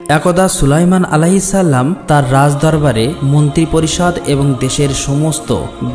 একদা সুলাইমান আলাইহিসসালাম তার রাজদরবারে মন্ত্রী পরিষদ এবং দেশের সমস্ত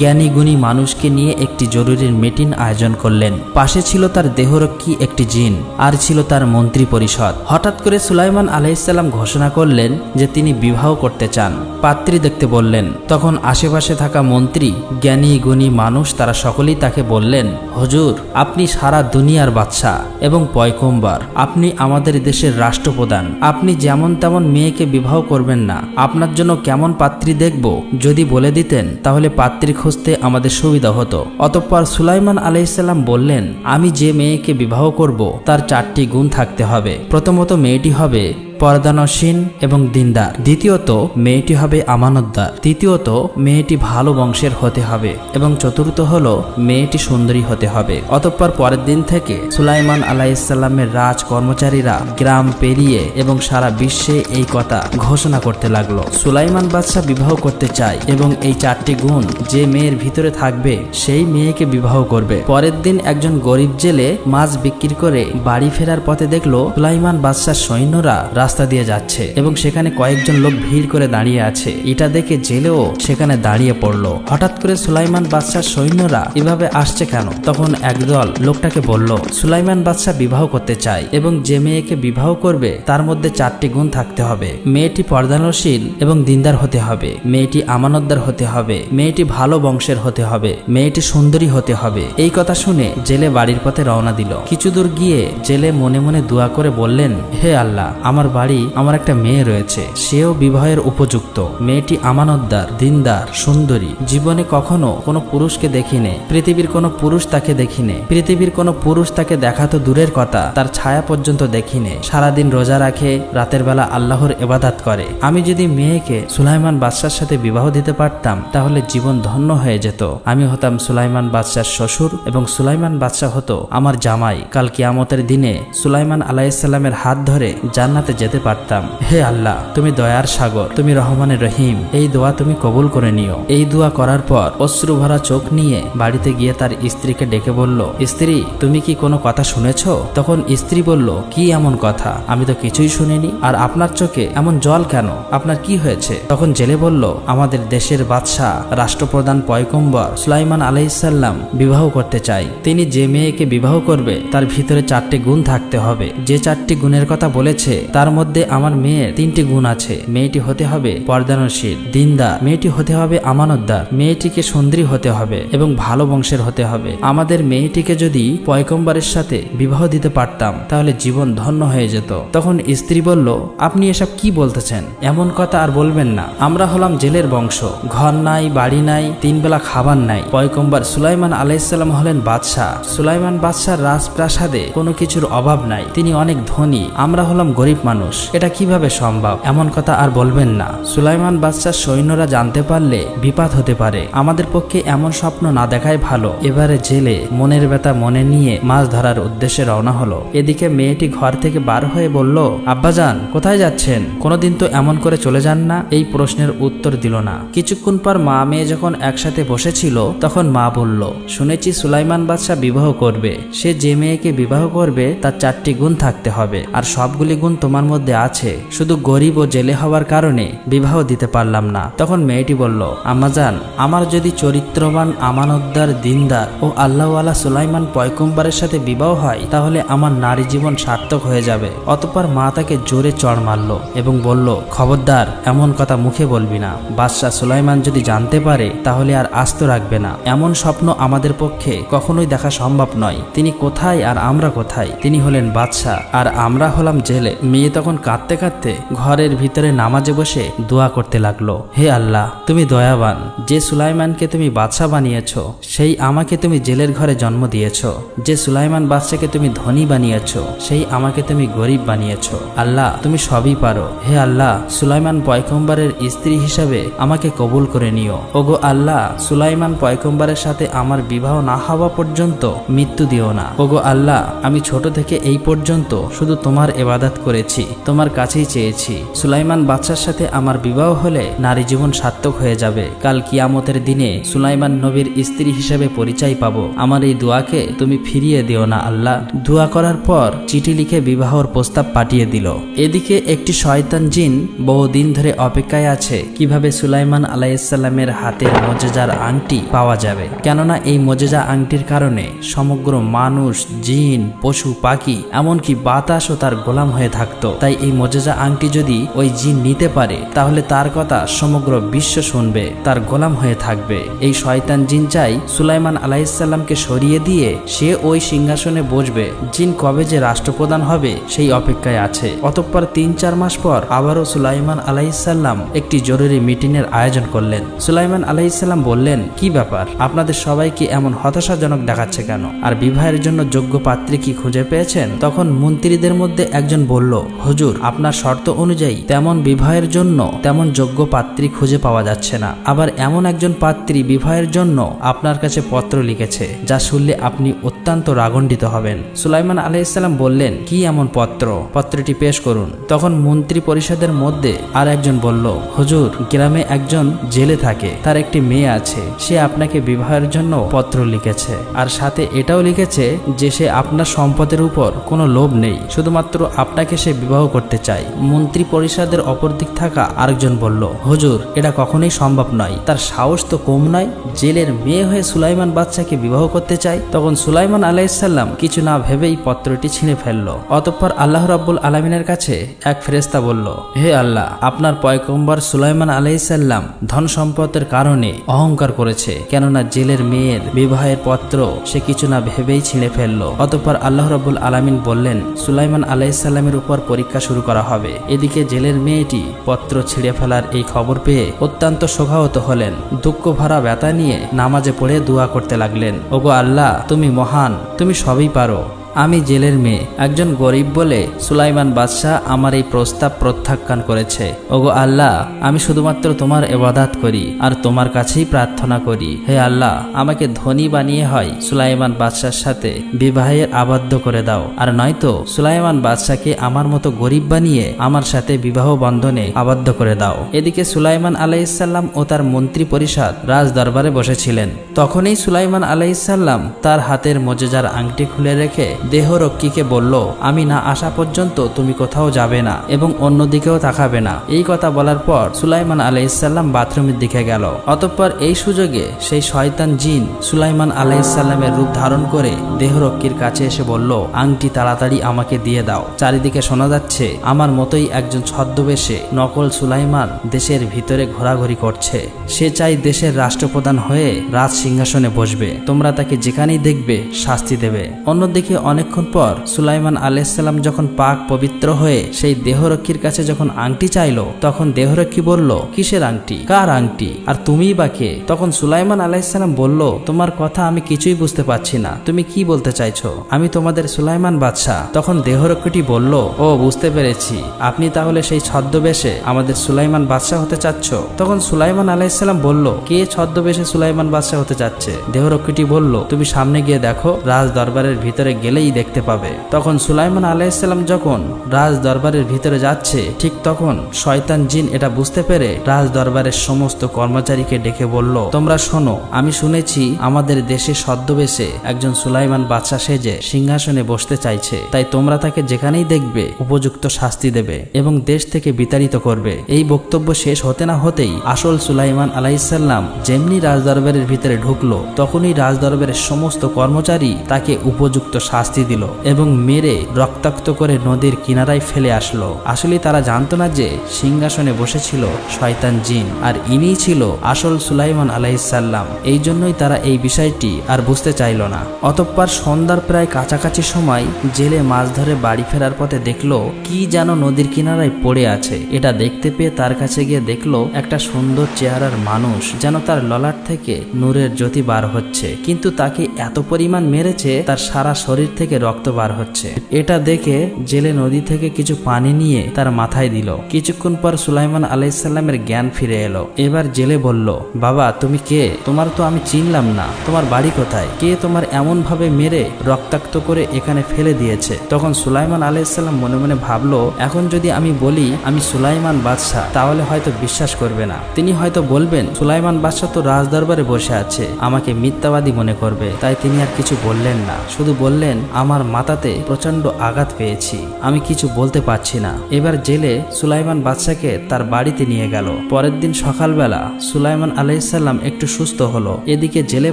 জ্ঞানীগুণী মানুষকে নিয়ে একটি জরুরি মিটিং আয়োজন করলেন। পাশে ছিল তার দেহরক্ষী একটি জিন, আর ছিল তার মন্ত্রী পরিষদ। হঠাৎ করে সুলাইমান আলাইহিসসালাম ঘোষণা করলেন যে তিনি বিবাহ করতে চান, পাত্রী দেখতে বললেন। তখন আশেপাশে থাকা মন্ত্রী, জ্ঞানী গুণী মানুষ তারা সকলেই তাকে বললেন, হুজুর, আপনি সারা দুনিয়ার বাদশাহ এবং পয়গম্বর, আপনি আমাদের দেশের রাষ্ট্রপ্রধান, আপনি যেমন তেমন মেয়েকে বিবাহ করবেন না। আপনার জন্য কেমন পাত্রী দেখব যদি বলে দিতেন তাহলে পাত্রী খুঁজতে আমাদের সুবিধা হতো। অতঃপর সুলাইমান আলাইহিসসালাম বললেন, আমি যে মেয়েকে বিবাহ করব তার 4টি গুণ থাকতে হবে। প্রথমত, মেয়েটি হবে পর্দানসীন এবং দিনদার। দ্বিতীয়ত, মেয়েটি হবে আমানতদার। তৃতীয়ত, মেয়েটি ভালো বংশের হতে হবে এবং চতুর্থ হলো মেয়েটি সুন্দরী হতে হবে। অতঃপর পরের দিন থেকে সুলাইমান আলাইহিসসালামের রাজ কর্মচারীরা গ্রাম পেরিয়ে এবং সারা বিশ্বে এই কথা ঘোষণা করতে লাগলো, সুলাইমান বাদশাহ বিবাহ করতে চায় এবং এই 4টি গুণ যে মেয়ের ভিতরে থাকবে সেই মেয়েকে বিবাহ করবে। পরের দিন একজন গরিব জেলে মাছ বিক্রি করে বাড়ি ফেরার পথে দেখলো সুলাইমান বাদশার সৈন্যরা রাস্তা দিয়ে যাচ্ছে এবং সেখানে কয়েকজন লোক ভিড় করে দাঁড়িয়ে আছে। এটা দেখে জেলেও সেখানে দাঁড়িয়ে পড়লো। হঠাৎ করে সুলাইমান বাদশার সৈন্যরা এভাবে আসছে কেন? তখন একদল লোকটাকে বলল, সুলাইমান বাদশাহ বিবাহ করতে চায় এবং যে মেয়েকে বিবাহ করবে তার মধ্যে 4টি গুণ থাকতে হবে। মেয়েটি পর্দানশীল এবং দিনদার হতে হবে, মেয়েটি আমানতদার হতে হবে, মেয়েটি ভালো বংশের হতে হবে, মেয়েটি সুন্দরী হতে হবে। এই কথা শুনে জেলে বাড়ির পথে রওনা দিল। কিছু দূর গিয়ে জেলে মনে মনে দোয়া করে বললেন, হে আল্লাহ, আমার বাড়ি আমার একটা মেয়ে রয়েছে, সেও বিবাহের উপযুক্ত। মেয়েটি আমানতদার, দিনদার, সুন্দরী। জীবনে কখনো কোনো পুরুষকে দেখিনি, পৃথিবীর কোনো পুরুষ তাকে দেখিনি, পৃথিবীর কোনো পুরুষ তাকে দেখা তো দূরের কথা, তার ছায়া পর্যন্ত দেখিনি। সারাদিন রোজা রাখে, রাতের বেলা আল্লাহর ইবাদত করে। আমি যদি মেয়েকে সুলাইমান বাদশার সাথে বিবাহ দিতে পারতাম তাহলে জীবন ধন্য হয়ে যেত। আমি হতাম সুলাইমান বাদশার শ্বশুর এবং সুলাইমান বাদশাহ হতো আমার জামাই। কাল কিয়ামতের দিনে সুলাইমান আলাইহিসসালামের হাত ধরে জান্নাতে যেতে পারতাম। হে আল্লাহ, তুমি দয়ার সাগর, তুমি রহমানের রহিম, এই দোয়া তুমি কবুল করে নিও। এই দোয়া করার পর অশ্রু ভরা চোখ নিয়ে বাড়িতে গিয়ে তার স্ত্রীকে ডেকে বলল, স্ত্রী, তুমি কি কোনো কথা শুনেছো? তখন স্ত্রী বলল, কি এমন কথা? আমি তো কিছুই শুনিনি। আর আপনার চোখে এমন জল কেন? আপনার কি হয়েছে? তখন জেলে বলল, আমাদের দেশের বাদশাহ, রাষ্ট্রপ্রধান পয়গম্বর সুলাইমান আলাইহিসসালাম বিবাহ করতে চাই। তিনি যে মেয়েকে বিবাহ করবে তার ভিতরে 4টি গুণ থাকতে হবে। যে 4টি গুণের কথা বলেছে তার মধ্যে আমার মেয়ের 3টি গুণ আছে। মেয়েটি হতে হবে পর্দানশীল, দিনদার, মেয়েটি হতে হবে আমানতদার, মেয়েটিকে সুন্দরী হতে হবে এবং ভালো বংশের হতে হবে। আমাদের মেয়েটিকে যদি পয়গম্বরের সাথে বিবাহ দিতে পারতাম তাহলে জীবন ধন্য হয়ে যেত। তখন স্ত্রী বলল, আপনি এসব কি বলতেছেন? এমন কথা আর বলবেন না। আমরা হলাম জেলের বংশ, ঘর নাই, বাড়ি নাই, 3 বেলা খাবার নাই। পয়গম্বর সুলাইমান আলাইহিসসালাম হলেন বাদশাহ। সুলাইমান বাদশার রাজপ্রাসাদে কোনো কিছুর অভাব নাই, তিনি অনেক ধনী। আমরা হলাম গরিব মানুষ, এটা কিভাবে সম্ভব? এমন কথা আর বলবেন না। সুলাইমান বাদশার সৈন্যরা জানতে পারলে বিপদ হতে পারে। আমাদের পক্ষে এমন স্বপ্ন না দেখাই ভালো। এবারে জেলে মনের ব্যথা মনে নিয়ে মাছ ধরার উদ্দেশ্যে রওনা হলো। এদিকে মেয়েটি ঘর থেকে বার হয়ে বলল, আব্বাজান, কোথায় যাচ্ছেন? কোনোদিন তো এমন করে চলে যান না। এই প্রশ্নের উত্তর দিল না। কিছুক্ষণ পর মা মেয়ে যখন একসাথে বসেছিল তখন মা বলল, শুনেছি সুলাইমান বাদশাহ বিবাহ করবে। সে যে মেয়েকে বিবাহ করবে তার 4টি গুণ থাকতে হবে, আর সবগুলি গুণ তোমার মধ্যে আছে। শুধু গরিব ও জেলে হওয়ার কারণে বিবাহ দিতে পারলাম না। তখন মেয়েটি বলল, আম্মাজান, আমার যদি চরিত্রবান, আমানতদার, দিনদার ও আল্লাহওয়ালা সুলাইমান পয়গম্বরের সাথে বিবাহ হয় তাহলে আমার নারী জীবন সার্থক হয়ে যাবে। অতঃপর মা তাকে জোরে চড় মারল এবং বলল, খবরদার, এমন কথা মুখে বলবি না। বাদশাহ সুলাইমান যদি জানতে পারে তাহলে আর আস্ত রাখবে না। এমন স্বপ্ন আমাদের পক্ষে কখনোই দেখা সম্ভব নয়। তিনি কোথায় আর আমরা কোথায়? তিনি হলেন বাদশাহ আর আমরা হলাম জেলে। মেয়ে তখন কাঁদতে কাঁদতে ঘরের ভিতরে নামাজে বসে দোয়া করতে লাগলো, হে আল্লাহ, তুমি দয়াবান। যে সুলাইমানকে তুমি বাদশাহ বানিয়েছো সেই আমাকে তুমি জেলের ঘরে জন্ম দিয়েছো। যে সুলাইমান বাদশাকে তুমি ধনী বানিয়েছো সেই আমাকে তুমি গরিব বানিয়েছো। আল্লাহ, তুমি সবই পারো। হে আল্লাহ, সুলাইমান পয়গম্বরের স্ত্রী হিসাবে আমাকে কবুল করে নিও। ওগো আল্লাহ, সুলাইমান পয়গম্বরের সাথে আমার বিবাহ না হওয়া পর্যন্ত মৃত্যু দিও না। ওগো আল্লাহ, আমি ছোট থেকে এই পর্যন্ত শুধু তোমার ইবাদত করেছি, তোমার কাছেই চেয়েছি। সুলাইমান বাদশার সাথে আমার বিবাহ হলে নারী জীবন সার্থক হয়ে যাবে। কাল কিয়ামতের দিনে সুলাইমান নবীর স্ত্রী হিসেবে পরিচয় পাবো। আমার এই দোয়াকে তুমি ফিরিয়ে দিও না আল্লাহ। দোয়া করার পর চিঠি লিখে বিবাহর প্রস্তাব পাঠিয়ে দিল। এদিকে একটি শয়তান জিন বহুদিন ধরে অপেক্ষায় আছে কিভাবে সুলাইমান আলাইহিসসালামের হাতের মুজিজার আংটি পাওয়া যাবে। কেননা এই মুজিজা আংটির কারণে সমগ্র মানুষ, জিন, পশু পাখি এমনকি বাতাসও তার গোলাম হয়ে থাকতো। তাই এই মুজিজা আংটি যদি ওই জিন নিতে পারে তাহলে তার কথা সমগ্র বিশ্ব শুনবে, তার গোলাম হয়ে থাকবে। এই শয়তান জিন চাই সুলাইমান আলাইহিসসালামকে সরিয়ে দিয়ে সে ওই সিংহাসনে বসবে। জিন কবে যে রাষ্ট্রপ্রধান হবে সেই অপেক্ষায় আছে। অতঃপর 3-4 মাস পর আবারও সুলাইমান আলাইহিসসালাম একটি জরুরি মিটিংয়ের আয়োজন করলেন। সুলাইমান আলাইহিসসালাম বললেন, কি ব্যাপার, আপনাদের সবাইকে এমন হতাশাজনক দেখাচ্ছে কেন? আর বিবাহের জন্য যোগ্য পাত্রী কি খুঁজে পেয়েছেন? তখন মন্ত্রীদের মধ্যে একজন বলল, হুজুর, আপনার শর্ত অনুযায়ী তেমন বিবাহের জন্য তেমন যোগ্য পাত্রী খুঁজে পাওয়া যাচ্ছে না। আবার এমন একজন পাত্রী বিবাহের জন্য আপনার কাছে পত্র লিখেছে যা শুনলে আপনি অত্যন্ত রাগান্বিত হবেন। সুলাইমান আলাইহিসসালাম বললেন, কি এমন পত্র? পত্রটি পেশ করুন। তখন মন্ত্রী পরিষদের মধ্যে আর একজন বলল, হুজুর, গ্রামে একজন জেলে থাকে, তার একটি মেয়ে আছে, সে আপনাকে বিবাহের জন্য পত্র লিখেছে। আর সাথে এটাও লিখেছে যে সে আপনার সম্পদের উপর কোনো লোভ নেই, শুধুমাত্র আপনাকে সে বিবাহ করতে চায়। মন্ত্রী পরিষদের অপর দিক থাকা আরেকজন বলল, হুজুর, এটা কখনোই সম্ভব নয়, তার সাহস তো কম নয়, জেলের মেয়ে হয়ে সুলাইমান বাদশাকে বিবাহ করতে চায়। তখন সুলাইমান আলাইহিসসালাম কিছু না ভেবেই পত্রটি ছিঁড়ে ফেলল। অতঃপর আল্লাহ রাব্বুল আলামিনের কাছে এক ফেরেশতা বলল, হে আল্লাহ, আপনার পয়গম্বর সুলাইমান আলাইহিসসালাম ধন সম্পদের কারণে অহংকার করেছে, কেননা জেলের মেয়ের বিবাহের পত্র সে কিছু না ভেবেই ছিঁড়ে ফেলল। অতঃপর আল্লাহ রাব্বুল আলামিন বললেন, সুলাইমান আলাইহিসসালামের উপর পরীক্ষা শুরু করা হবে। এদিকে জেলের মেয়েটি পত্র ছিঁড়ে ফেলার এই খবর পেয়ে অত্যন্ত শোকাহত হলেন। দুঃখ ভরা ব্যথা নিয়ে নামাজে পড়ে দোয়া করতে লাগলেন, ওগো আল্লাহ, তুমি মহান, তুমি সবই পারো। আমি জেলের মেয়ে, একজন গরিব বলে সুলাইমান বাদশাহ আমার এই প্রস্তাব প্রত্যাখ্যান করেছে। ওগো আল্লাহ, আমি শুধুমাত্র তোমার ইবাদত করি আর তোমার কাছেই প্রার্থনা করি। হে আল্লাহ, আমাকে ধনী বানিয়ে হয় সুলাইমান বাদশার সাথে বিবাহের আবদ্ধ করে দাও, আর নয়তো সুলাইমান বাদশাকে আমার মতো গরিব বানিয়ে আমার সাথে বিবাহ বন্ধনে আবদ্ধ করে দাও। এদিকে সুলাইমান আলাইহিসসালাম ও তার মন্ত্রী পরিষদ রাজ দরবারে বসেছিলেন। তখনই সুলাইমান আলাইহিসসালাম তার হাতের মুজিজার আংটি খুলে রেখে দেহরক্ষীকে বলল, আমি না আসা পর্যন্ত তুমি কোথাও যাবে না এবং অন্যদিকেও তাকাবে না। এই কথা বলার পর সুলাইমান আলাইহিসসালাম বাথরুমের দিকে গেল। অতঃপর এই সুযোগে সেই শয়তান জিন সুলাইমান আলাইহিসসালামের রূপ ধারণ করে দেহরক্ষীর কাছে এসে বলল, আংটি তাড়াতাড়ি আমাকে দিয়ে দাও। চারিদিকে শোনা যাচ্ছে আমার মতোই একজন ছদ্মবেশে নকল সুলাইমান দেশের ভিতরে ঘোরাঘুরি করছে। সে চাই দেশের রাষ্ট্রপ্রধান হয়ে রাজ সিংহাসনে বসবে। তোমরা তাকে যেখানেই দেখবে শাস্তি দেবে। অন্যদিকে অনেকক্ষণ পর সুলাইমান আলাইহিসসালাম যখন পাক পবিত্র হয়ে সেই দেহরক্ষীর কাছে যখন আংটি চাইল, তখন দেহরক্ষী বলল, কিসের আংটি, কার আংটি, আর তুমিই বা কে? তখন সুলাইমান আলাইহিসসালাম বলল, তোমার কথা আমি কিছুই বুঝতে পারছি না, তুমি কি বলতে চাইছো? আমি তোমাদের সুলাইমান বাদশাহ। তখন দেহরক্ষীটি বলল, ও বুঝতে পেরেছি, আপনি তাহলে সেই ছদ্মবেশে আমাদের সুলাইমান বাদশাহ হতে চাচ্ছ। তখন সুলাইমান আলাইহিসসালাম বলল, কে ছদ্মবেশে সুলাইমান বাদশাহ হতে চাচ্ছে? দেহরক্ষীটি বলল, তুমি সামনে গিয়ে দেখো, রাজ দরবারের ভিতরে গেলেই দেখতে পাবে। তখন সুলাইমান আলাইহিসসালাম যখন রাজ দরবারের ভিতরে যাচ্ছে, ঠিক তখন শয়তান জিন এটা বুঝতে পেরে রাজ দরবারের সমস্ত কর্মচারীকে ডেকে বলল, তোমরা শোনো, আমি শুনেছি আমাদের দেশে ছদ্মবেশে একজন সুলাইমান বাদশাহ সেজে সিংহাসনে বসতে চাইছে, তাই তোমরা তাকে যেখানেই দেখবে উপযুক্ত শাস্তি দেবে এবং দেশ থেকে বিতাড়িত করবে। এই বক্তব্য শেষ হতে না হতেই আসল সুলাইমান আলাইহিসসালাম যেমনি রাজ দরবারের ভিতরে ঢুকলো, তখনই রাজ দরবারের সমস্ত কর্মচারী তাকে উপযুক্ত শাস্তি দিল এবং মেরে রক্তাক্ত করে নদীর কিনারায় ফেলে আসলো। আসলে তারা জানতো না যে সিংহাসনে বসেছিল শয়তান জিন, আর ইনিই ছিল আসল সুলাইমান আলাইহিসসালাম। এই জন্যই তারা এই বিষয়টি আর বুঝতে চাইল না। অতঃপর সন্ধ্যার প্রায় কাছাকাছি সময় জেলে মাছ ধরে বাড়ি ফেরার পথে দেখলো কি যেন নদীর কিনারায় পড়ে আছে। এটা দেখতে পেয়ে তার কাছে গিয়ে দেখলো একটা সুন্দর চেহারার মানুষ, যেন তার ললাট থেকে নূরের জ্যোতি বার হচ্ছে, কিন্তু তাকে এত পরিমাণ মেরেছে তার সারা শরীর থেকে থেকে রক্ত বার হচ্ছে। এটা দেখে জেলে নদী থেকে কিছু পানি নিয়ে তার মাথায় দিল। কিছুক্ষণ পর সুলাইমান আলাইহিসসালামের জ্ঞান ফিরে এলো। এবার জেলে বলল, বাবা তুমি কে? তোমার তো আমি চিনলাম না, তোমার বাড়ি কোথায়? কে তোমার এমন ভাবে মেরে রক্তাক্ত করে এখানে ফেলে দিয়েছে? তখন সুলাইমান আলাইহিসসালাম মনে মনে ভাবলো, এখন যদি আমি বলি আমি সুলাইমান বাদশাহ তাহলে হয়তো বিশ্বাস করবে না। তিনি হয়তো বলবেন সুলাইমান বাদশাহ তো রাজদরবারে বসে আছে, আমাকে মিথ্যাবাদী মনে করবে। তাই তিনি আর কিছু বললেন না, শুধু বললেন আমার মাথাতে প্রচন্ড আঘাত পেয়েছি, আমি কিছু বলতে পারছি না। এবার জেলে সুলাইমান বাদশাকে তার বাড়িতে নিয়ে গেল। পরের দিন সকালবেলা সুলাইমান আলাইহিসসালাম একটু সুস্থ হলো। এদিকে জেলে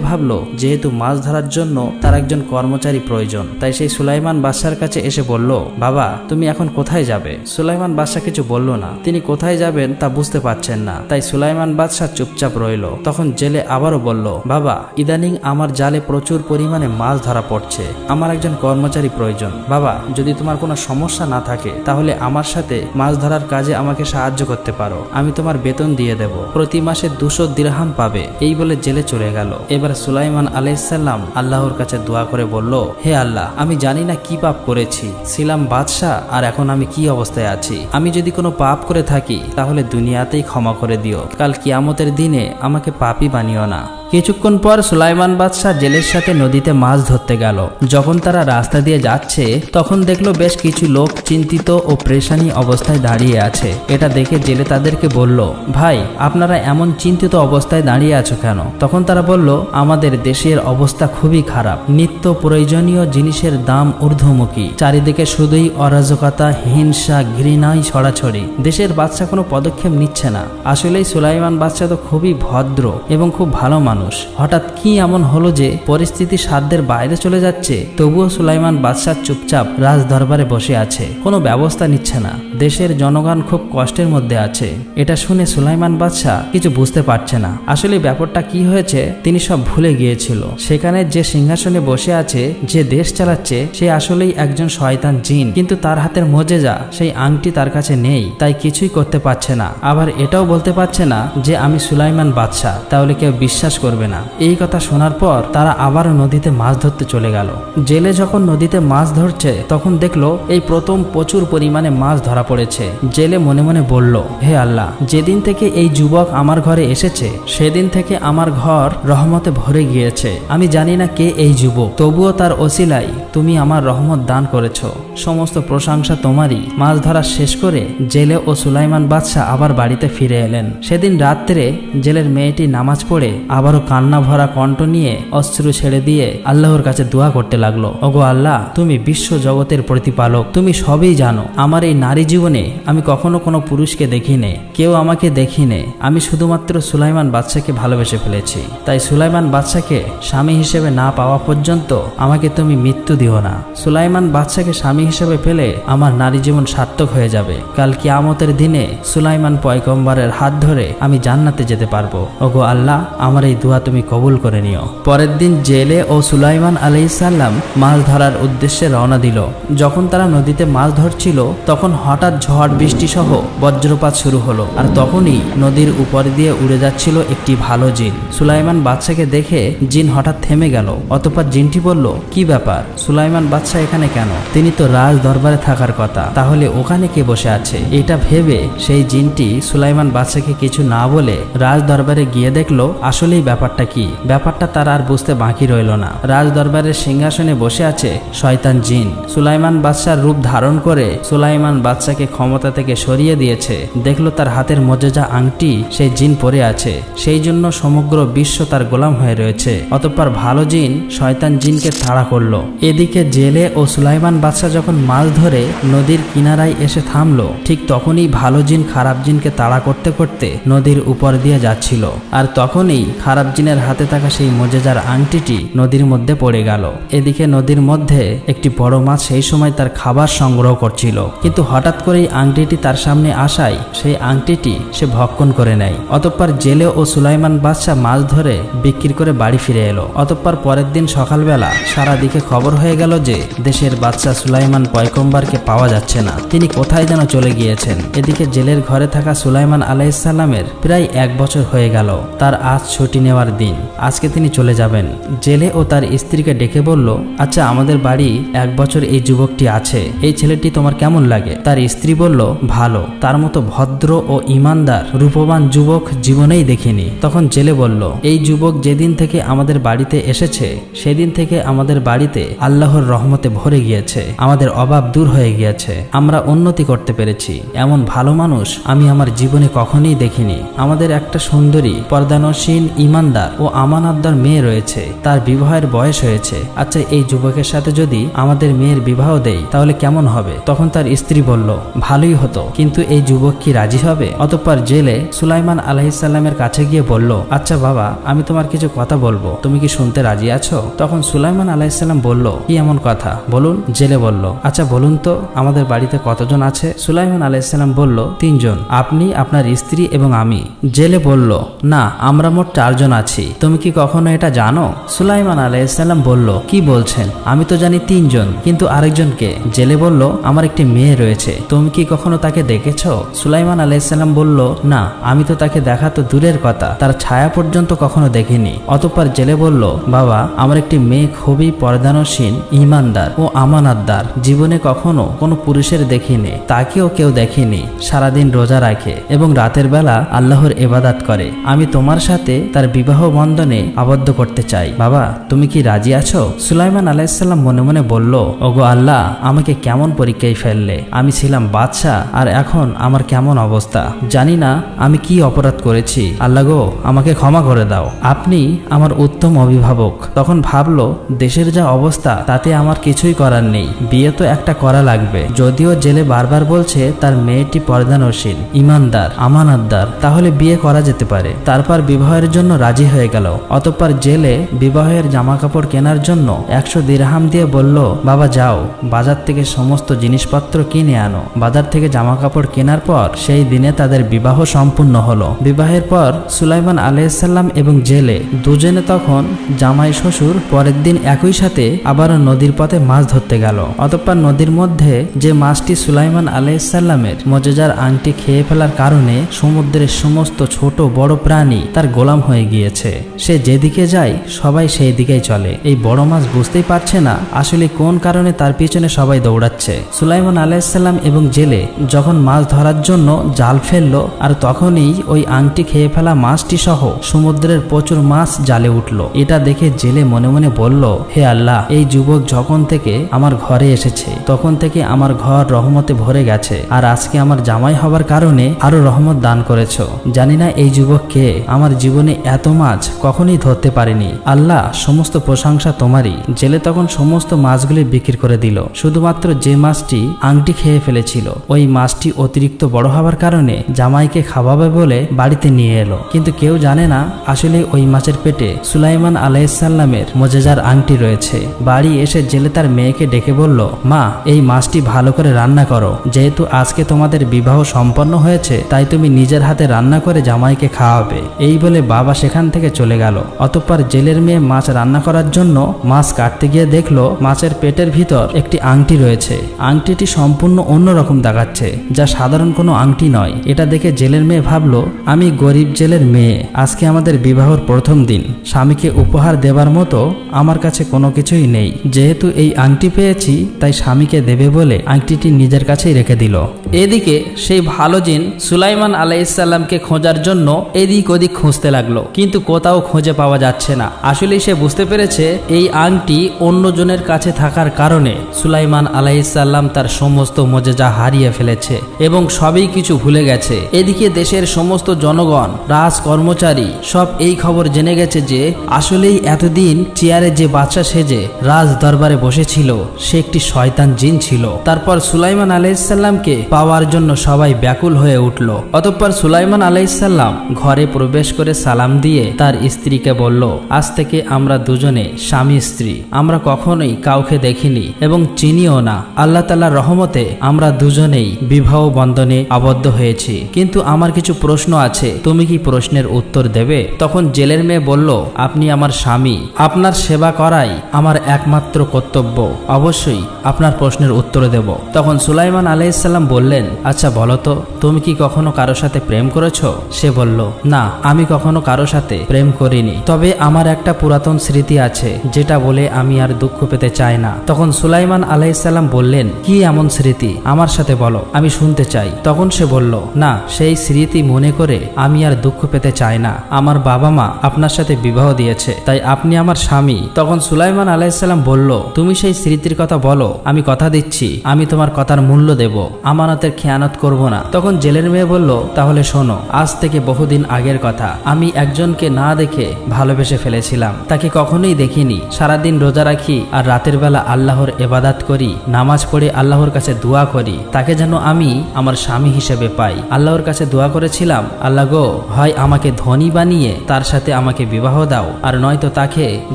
ভাবলো যেহেতু মাছ ধরার জন্য তার একজন কর্মচারী প্রয়োজন, তাই সেই সুলাইমান বাদশার কাছে এসে বলল, বাবা তুমি এখন কোথায় যাবে? সুলাইমান বাদশাহ কিছু বলল না, তিনি কোথায় যাবেন তা বুঝতে পারছেন না। তাই সুলাইমান বাদশাহ চুপচাপ রইল। তখন জেলে আবারও বলল, বাবা ইদানিং আমার জালে প্রচুর পরিমাণে মাছ ধরা পড়ছে, আমার একজন কর্মচারী প্রয়োজন। বাবা যদি তোমার কোনো সমস্যা না থাকে তাহলে আমার সাথে মাছ ধরার কাজে আমাকে সাহায্য করতে পারো, আমি তোমার বেতন দিয়ে দেব, প্রতি মাসে 200 দিরহাম পাবে। এই বলে জেলে চলে গেল। এবার সুলাইমান আলাইহিসসালাম আল্লাহর কাছে দোয়া করে বলল, হে আল্লাহ, আমি জানি না কি পাপ করেছি, ছিলাম বাদশাহ আর এখন আমি কি অবস্থায় আছি। আমি যদি কোনো পাপ করে থাকি তাহলে দুনিয়াতেই ক্ষমা করে দিও, কাল কিয়ামতের দিনে আমাকে পাপী বানিও না। কিছুক্ষণ পর সুলাইমান বাদশাহ জেলের সাথে নদীতে মাছ ধরতে গেল। যখন তারা রাস্তা দিয়ে যাচ্ছে তখন দেখলো বেশ কিছু লোক চিন্তিত ও পেরেশানি অবস্থায় দাঁড়িয়ে আছে। এটা দেখে জেলে তাদেরকে বলল, ভাই আপনারা এমন চিন্তিত অবস্থায় দাঁড়িয়ে আছো কেন? তখন তারা বলল, আমাদের দেশের অবস্থা খুবই খারাপ, নিত্য প্রয়োজনীয় জিনিসের দাম ঊর্ধ্বমুখী, চারিদিকে শুধুই অরাজকতা, হিংসা, ঘৃণাই ছড়াছড়ি, দেশের বাদশা কোনো পদক্ষেপ নিচ্ছে না। আসলেই সুলাইমান বাদশা তো খুবই ভদ্র এবং খুব ভালো মানুষ, হঠাৎ কি এমন হলো যে পরিস্থিতি সাধ্যের বাইরে চলে যাচ্ছে? তবুও সুলাইমান বাদশাহ চুপচাপ রাজ দরবারে বসে আছে, কোনো ব্যবস্থা নিচ্ছে না। দেশের জনগণ খুব কষ্টের মধ্যে আছে। এটা শুনে সুলাইমান বাদশাহ কিছু বুঝতে পারছে না, আসলে ব্যাপারটা কি হয়েছে তিনি সব ভুলে গিয়েছিল। সেখানে যে সিংহাসনে বসে আছে, যে দেশ চালাচ্ছে, সে আসলেই একজন শয়তান জিন, কিন্তু তার হাতের মোজেজা সেই আংটি তার কাছে নেই, তাই কিছুই করতে পারছে না। আবার এটাও বলতে পারছে না যে আমি সুলাইমান বাদশাহ, তাহলে কেউ বিশ্বাস করবে না। এই কথা শোনার পর তারা আবারও নদীতে মাছ ধরতে চলে গেল। জেলে যখন নদীতে মাছ ধরছে তখন দেখলো এই প্রথম প্রচুর পরিমাণে মাছ ধরা পড়েছে। জেলে মনে মনে বলল, হে আল্লাহ, যেদিন থেকে এই যুবক আমার ঘরে এসেছে সেদিন থেকে আমার ঘর রহমতে ভরে গিয়েছে। আমি জানি না কে এই যুবক, তবুও তার ওসিলাই তুমি আমার রহমত দান করেছো, সমস্ত প্রশংসা তোমারই। মাছ ধরা শেষ করে জেলে ও সুলাইমান বাদশাহ আবার বাড়িতে ফিরে এলেন। সেদিন রাত্রে জেলের মেয়েটি নামাজ পড়ে আবারও কান্না ভরা কণ্ঠ নিয়ে অশ্রু ছেড়ে দিয়ে আল্লাহর কাছে দোয়া করতে লাগলো, ওগো আল্লাহ, তুমি বিশ্ব জগতের প্রতিপালক, তুমি সবই জানো। আমার এই নারী জীবনে আমি কখনো কোনো পুরুষকে দেখিনি, কেউ আমাকে দেখিনি, আমি শুধুমাত্র সুলাইমান বাদশাকে ভালোবেসে ফেলেছি। তাই সুলাইমান বাদশাকে স্বামী হিসেবে না পাওয়া পর্যন্ত আমাকে তুমি মৃত্যু দিও না। সুলাইমান বাদশাকে স্বামী হিসেবে পেলে আমার নারী জীবন সার্থক হয়ে যাবে। কাল কিয়ামতের দিনে সুলাইমান পয়গম্বরের হাত ধরে আমি জান্নাতে যেতে পারবো। ওগো আল্লাহ, আমার এই দোয়া তুমি কবুল করে নিও। পরের দিন জেলে ও সুলাইমান আলাইহিসসালাম মাছ ধরার উদ্দেশ্যে রওনা দিল। যখন তারা নদীতে মাছ ধরছিল তখন হঠাৎ ঝড় বৃষ্টি সহ বজ্রপাত শুরু হলো, আর তখনই নদীর উপর দিয়ে উড়ে যাচ্ছিল একটি ভালো জিন। সুলাইমান বাদশাকে দেখে জিন হঠাৎ থেমে গেল। অতঃপর জিনটি বলল, কি ব্যাপার, সুলাইমান বাদশা এখানে কেন? তিনি তো রাজ দরবারে থাকার কথা, তাহলে ওখানে কে বসে আছে? এটা ভেবে সেই জিনটি সুলাইমান বাদশাকে কিছু না বলে রাজ দরবারে গিয়ে দেখলো আসলেই ব্যাপারটা কি। ব্যাপারটা তার আর বুঝতে বাকি রইল না। রাজ দরবারের সিংহাসনে বসে আছে শয়তান জিন। সুলাইমান বাদশার রূপ ধারণ করে সুলাইমান বাদশাকে ক্ষমতা থেকে সরিয়ে দিয়েছে। দেখলো তার হাতের মোজেজা আংটি সেই জিন পরে আছে, সেই জন্য সমগ্র বিশ্ব তার গোলাম হয়ে রয়েছে। অতঃপর ভালো জিন শয়তান জিনকে তাড়া করলো। এদিকে জেলে ও সুলাইমান বাদশা যখন মাছ ধরে নদীর কিনারায় এসে থামলো, ঠিক তখনই ভালো জিন খারাপ জিনকে তাড়া করতে করতে নদীর উপর দিয়ে যাচ্ছিল। আর তখনই খারাপ জিনের হাতে থাকা সেই মোজেজার আংটিটি নদীর মধ্যে পড়ে গেল। এদিকে নদীর মধ্যে একটি বড় মাছ সেই সময় তার খাবার সংগ্রহ করছিল, কিন্তু হঠাৎ করেই আংটিটি তার সামনে আসায় সেই আংটিটি সে ভক্ষণ করে নেয়। অতঃপর জেলে ও সুলাইমান বাদশা মাছ ধরে বিক্রি করে বাড়ি ফিরে এলো। অতঃপর পরের দিন সকালবেলা সারা দিকে খবর হয়ে গেল যে দেশের বাদশা সুলাইমান পয়গম্বরকে পাওয়া যাচ্ছে না, তিনি কোথায় যেন চলে গিয়েছেন। এদিকে জেলের ঘরে থাকা সুলাইমান আলাইহিসসালামের প্রায় 1 বছর হয়ে গেল। তার আজ ছুটি নেওয়ার দিন, আজকে তিনি চলে যাবেন। জেলে ও তার স্ত্রীকে ডেকে বলল, আচ্ছা আমাদের বাড়ি 1 বছর এই যুবকটি আছে, এই ছেলেটি তোমার কেমন লাগে? তার স্ত্রী বলল, ভালো, তার মতো ভদ্র ও ইমানদার রূপবান যুবক জীবনেই দেখিনি। তখন জেলে বলল, এই যুবক যেদিন থেকে আমাদের বাড়িতে এসেছে সেদিন থেকে আমাদের বাড়িতে আল্লাহর রহমতে ভরে গিয়েছে, আমাদের অভাব দূর হয়ে গিয়েছে, আমরা উন্নতি করতে পেরেছি। এমন ভালো মানুষ আমি আমার জীবনে কখনোই দেখিনি। আমাদের একটা সুন্দরী, পর্দানসীন, ইমানদার ও আমানতদার মেয়ে রয়েছে, তার বিবাহের বয়স হয়েছে। আচ্ছা এই যুবকের সাথে যদি আমাদের মেয়ের বিবাহ দেই তাহলে কেমন হবে? তখন তার স্ত্রী বলল, ভালোই হতো, কিন্তু এই যুবক কি রাজি হবে? অতঃপর জেলে সুলাইমান আলাইহিসসালামের কাছে গিয়ে বলল, আচ্ছা বাবা, আমি তোমার কিছু কথা বলবো, তুমি কি শুনতে রাজি আছো? তখন সুলাইমান আলাইহিসসালাম বলল, কি এমন কথা, বলুন। জেলে বলল, আচ্ছা বলুন তো আমাদের বাড়িতে কতজন আছে? সুলাইমান আলাইহিসসালাম বলল, 3 জন, আপনি, আপনার স্ত্রী এবং আমি। জেলে বলল, না, আমরা মোট 4 জন আছি। তুমি কি কখনো এটা জানো? সুলাইমান আলাইহিসসালাম বলল, কি বলছেন? আমি তো জানি 3 জন, কিন্তু আরেকজনকে? জেলে বলল, আমার একটি মেয়ে রয়েছে, তুমি কি কখনো তাকে দেখেছো? সুলাইমান আলাইহিসসালাম বলল, না, আমি তো তাকে দেখা তো দূরের কথা, তার ছায়া পর্যন্ত কখনো দেখিনি। অতঃপর জেলে বলল, বাবা, আমার একটি মেয়ে খুবই পর্দানসীন, ইমানদার ও আমানতদার, জীবনে কখনো কোনো পুরুষের দেখিনি, তাকেও কেউ দেখেনি, সারাদিন রোজা রাখে এবং রাতের বেলা আল্লাহর ইবাদত করে। আমি তোমার সাথে তার বিবাহ বন্ধনে আবদ্ধ করতে চাই। বাবা, তুমি কি রাজি আছো? সুলাইমান আলাইহিসসালাম মনে মনে বলল, ওগো আল্লাহ, আমাকে কেমন পরীক্ষায় ফেললে? আমি ছিলাম বাদশা, আর এখন আমার কেমন অবস্থা? জানি না আমি কি অপরাধ করেছি। আল্লাহ গো, আমাকে ক্ষমা করে দাও, আপনি আমার উত্তম অভিভাবক। তখন ভাবলো, দেশের যা অবস্থা তাতে আমার কিছুই করার নেই, বিয়ে তো একটা করা লাগবে। যদিও জেলে বারবার বলছে তার মেয়েটি পর্দানসীন, ইমানদার, আমানতদার, তাহলে বিয়ে করা যেতে পারে। তারপর বিবাহের জন্য রাজি হয়ে গেল। অতঃপর জেলে বিবাহের জামা কাপড় কেনার জন্য 100 দিরহাম দিয়ে বলল, বাবা যাও, বাজার থেকে সমস্ত জিনিসপত্র কিনে আনো। বাজার থেকে জামা কাপড় কেনার পর সেই দিনে তাদের বিবাহ সম্পূর্ণ হলো। বিবাহের পর সুলাইমান আলাইহিসসালাম এবং জেলে দুজনে তখন জামাই শ্বশুর পরের দিন একই সাথে আবারও নদীর পথে মাছ ধরতে গেল। অতঃপর নদীর মধ্যে যে মাছটি সুলাইমান আলাইহিসসালামের মুজিজার আংটি খেয়ে ফেলার কারণে সমুদ্রের সমস্ত ছোট বড় প্রাণী তার গোলাম হয়ে গিয়েছে। সে যেদিকে যায় সবাই সেই দিকেই চলে। এই বড় মাছ বুঝতেই পারছে না আসলে কোন কারণে তার পিছনে সবাই দৌড়াচ্ছে। সুলাইমান আলাইহিসসালাম এবং জেলে যখন মাছ ধরার জন্য জাল ফেললো, আর তখনই ওই আংটি খেয়ে ফেলা মাছটি সহ সমুদ্রের প্রচুর মাছ জালে উঠল। এটা দেখে জেলে মনে মনে বলল, হে আল্লাহ, এই যুবক যখন থেকে আমার ঘরে এসেছে তখন থেকে আমার ঘর রহমতে ভরে গেছে, আর আজকে আমার জামাই হবার কারণে আরো রহমত দান করেছো। জানি না এই যুবককে, আমার জীবনে এত মাছ কখনোই ধরতে পারিনি। আল্লাহ, সমস্ত প্রশংসা তোমারই। জেলে তখন সমস্ত মাছগুলি বিক্রি করে দিল। শুধুমাত্র যে মাছটি আংটি খেয়ে ফেলেছিল ওই মাছটি অতিরিক্ত বড় হওয়ার কারণে জামাইকে খাওয়াবে বলে বাড়িতে নিয়ে এলো। কিন্তু কেউ জানে না আসলে ওই মাছের পেটে সুলাইমান আলাইহিসসালামের মুজিজার আংটি রয়েছে। বাড়ি এসে জেলে তার মেয়েকে ডেকে বলল, মা, এই মাছটি ভালো করে রান্না করো, যেহেতু আজকে তোমাদের বিবাহ সম্পন্ন হয়েছে তাই তুমি নিজের হাতে রান্না করে জামাইকে খাওয়াবে। এই বলে বাবা সেখান থেকে চলে গেল। অতঃপর জেলের মেয়ে মাছ রান্না করার জন্য মাছ কাটতে গিয়ে দেখলো মাছের পেটের ভিতর একটি আংটি রয়েছে। আংটিটি সম্পূর্ণ অন্যরকম দেখাচ্ছে, যা সাধারণ কোনো আংটি নয়। এটা দেখে জেলের মেয়ে ভাবলো, আমি গরিব জেলের মেয়ে, আজকে আমাদের বিবাহর প্রথম দিন, স্বামীকে উপহার দেবার মতো আমার কাছে কোনো কিছুই নেই। যেহেতু এই আংটি পেয়েছি তাই স্বামীকে দেবে বলে আংটিটি নিজের কাছেই রেখে দিল। এদিকে সেই ভালো জিন সুলাইমান আলাইহিসসালামকে খোঁজার জন্য এদিক ওদিক খুঁজতে লাগলো, কিন্তু কোথাও খুঁজে পাওয়া যাচ্ছে না। আসলে সে বুঝতে পেরেছে এই আংটি অন্যজনের কাছে থাকার কারণে সুলাইমান আলাইহিসসালাম তার সমস্ত মুজিজা হারিয়ে ফেলেছে এবং সবই কিছু ভুলে গেছে। এদিকে দেশের সমস্ত জনগণ, রাজ কর্মচারী সব এই খবর জেনে গেছে যে আসলেই এতদিন চেয়ারে যে বাদশা সেজে রাজ দরবারে বসেছিল সে একটি শয়তান জিন ছিল। তারপর সুলাইমান আলাইহিসসালামকে পাওয়ার জন্য সবাই ব্যাকুল হয়ে উঠল। অতঃপর সুলাইমান আলাইহিসসালাম ঘরে প্রবেশ করে সালাম দিয়ে তার স্ত্রীকে বলল, আজ থেকে আমরা দুজনে স্বামী স্ত্রী, আমরা কখনোই কাউকে দেখিনি এবং চিনিও না। আল্লাহ তাআলার রহমতে আমরা দুজনেই বিবাহ বন্ধনে আবদ্ধ হয়েছি, কিন্তু আমার কিছু প্রশ্ন আছে, তুমি কি প্রশ্নের উত্তর দেবে? তখন জেলের মেয়ে বলল, আপনি আমার স্বামী, আপনার সেবা করাই আমার একমাত্র কর্তব্য, অবশ্যই আপনার প্রশ্নের উত্তর দেব। তখন সুলাইমান আলাইহিসসালাম বললেন, বললেন, আচ্ছা বলো তো, তুমি কি কখনো কারো সাথে প্রেম করেছো? সে বলল, না, আমি কখনো কারো সাথে প্রেম করিনি, তবে আমার একটা পুরাতন স্মৃতি আছে যেটা বলে আমি আর দুঃখ পেতে চাই না। তখন সুলাইমান আলাইহিসসালাম বললেন, কি এমন স্মৃতি, আমার সাথে বলো, আমি শুনতে চাই। তখন সে বলল, না, সেই স্মৃতি মনে করে আমি আর দুঃখ পেতে চাই না। আমার বাবা মা আপনার সাথে বিবাহ দিয়েছে, তাই আপনি আমার স্বামী। তখন সুলাইমান আলাইহিসসালাম বলল, তুমি সেই স্মৃতির কথা বলো, আমি কথা দিচ্ছি আমি তোমার কথার মূল্য দেব, আমানতের খেয়ানত করব না। তখন জেলের মেয়ে বলল, তাহলে শোনো, আজ থেকে বহুদিন আগের কথা, আমি একজনকে না দেখে ভালোবেসে ফেলেছিলাম। তাকে কখনোই দেখিনি। সারাদিন রোজা রাখি আর রাতের বেলা আল্লাহর ইবাদত করি, নামাজ পড়ে আল্লাহর কাছে দোয়া করি, তাকে যেন আমি আমার স্বামী হিসেবে পাই। আল্লাহর কাছে দোয়া করেছিলাম, আল্লাহ গো, হয় আমাকে ধনী বানিয়ে তার সাথে আমাকে বিবাহ দাও, আর নয়তো তাকে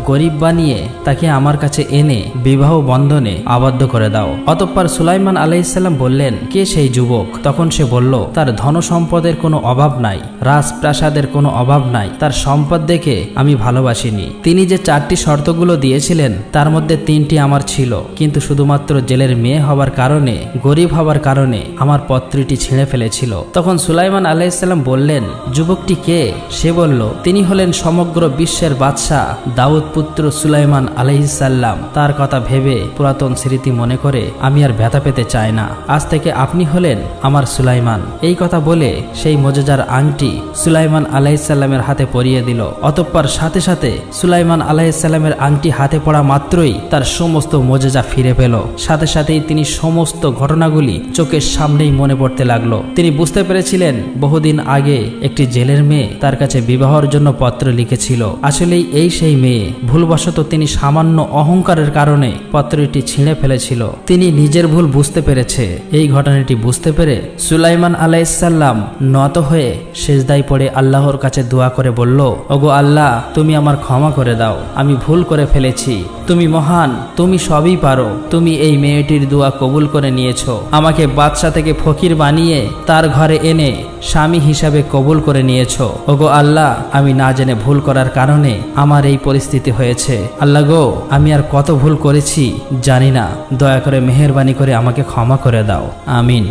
গরিব বানিয়ে তাকে আমার কাছে এনে বিবাহ বন্ধনে আবদ্ধ করে দাও। অতঃপর সুলাইমান আলাইহিসসালাম বললেন, কে সেই যুবক? তখন সে বলল, তার ধন সম্পদের কোনো অভাব নাই, রাজপ্রাসাদের কোনো অভাব নাই, তার সম্পদ দেখে আমি ভালোবাসিনি। তিনি যে 4টি শর্তগুলো দিয়েছিলেন তার মধ্যে 3টি আমার ছিল, কিন্তু শুধুমাত্র জেলের মেয়ে হবার কারণে, গরিব হবার কারণে আমার পত্রটি ছিঁড়ে ফেলেছিল। তখন সুলাইমান আলাইহিসসালাম বললেন, যুবকটি কে? সে বলল, তিনি হলেন সমগ্র বিশ্বের বাদশাহ দাউদ পুত্র সুলাইমান আলাইহিসসালাম। তার কথা ভেবে পুরাতন স্মৃতি মনে করে আমি আর ব্যথা পেতে চাই না। আজ থেকে আপনি হলেন আমার সুলাইমান। এই কথা বলে সেই মোজেজার আংটি সুলাইমান আলাইহিসসালামের হাতে পরিয়ে দিল। অতঃপর সাথে সাথে সুলাইমান আলাইহিসসালামের আংটি হাতে পড়া মাত্রই তার সমস্ত মোজেজা ফিরে পেল। সাথে সাথেই তিনি সমস্ত ঘটনাগুলি চোখের সামনেই মনে পড়তে লাগলো। তিনি বুঝতে পেরেছিলেন বহুদিন আগে একটি জেলের মেয়ে তার কাছে বিবাহের জন্য পত্র লিখেছিল। আসলেই এই সেই মেয়ে। ভুলবশত তিনি সামান্য অহংকারের কারণে পত্রটি ছিঁড়ে ফেলেছিল। তিনি নিজের ভুল বুঝতে পেরেছে। এই ঘটনাটি বুঝতে পেরে সুলাইমান আলাইহিসসালাম নত হয়ে সিজদায় পড়ে আল্লাহর কাছে দোয়া করে বলল, ওগো আল্লাহ, তুমি আমার ক্ষমা করে দাও, আমি ভুল করে ফেলেছি। তুমি মহান, তুমি সবই পারো। তুমি এই মেয়েটির দোয়া কবুল করে নিয়েছো, আমাকে বাদশা থেকে ফকির বানিয়ে তার ঘরে এনে স্বামী হিসাবে কবুল করে নিয়েছো। ওগো আল্লাহ, আমি না জেনে ভুল করার কারণে আমার এই পরিস্থিতি হয়েছে। আল্লাহ গো, আমি আর কত ভুল করেছি জানি না, দয়া করে মেহেরবানি করে আমাকে ক্ষমা করে দাও। আমিন।